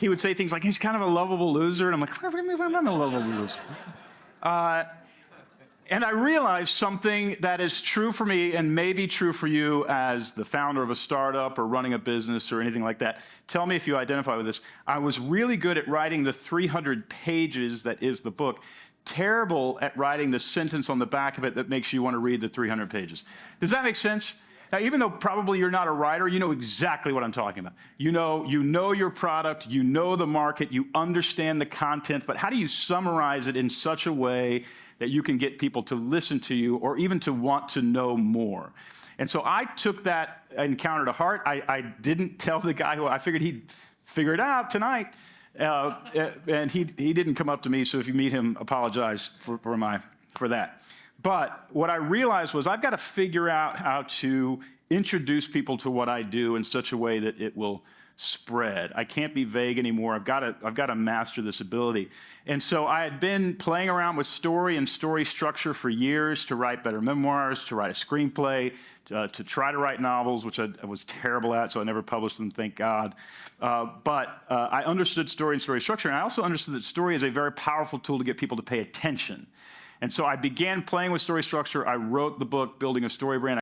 he would say things like, he's kind of a lovable loser. And I'm like, I'm not a lovable loser. And I realized something that is true for me and may be true for you as the founder of a startup or running a business or anything like that. Tell me if you identify with this. I was really good at writing the 300 pages that is the book, terrible at writing the sentence on the back of it that makes you want to read the 300 pages. Does that make sense? Now, even though probably you're not a writer, you know exactly what I'm talking about. You know your product, you know the market, you understand the content, but how do you summarize it in such a way that you can get people to listen to you or even to want to know more? And so I took that encounter to heart. I didn't tell the guy who I figured he'd figure it out tonight, and he didn't come up to me, so if you meet him, apologize for that. But what I realized was I've got to figure out how to introduce people to what I do in such a way that it will spread. I can't be vague anymore. I've got to master this ability. And so I had been playing around with story and story structure for years to write better memoirs, to write a screenplay, to try to write novels, which I was terrible at, so I never published them, thank God. But I understood story and story structure, and I also understood that story is a very powerful tool to get people to pay attention. And so I began playing with story structure. I wrote the book, Building a StoryBrand.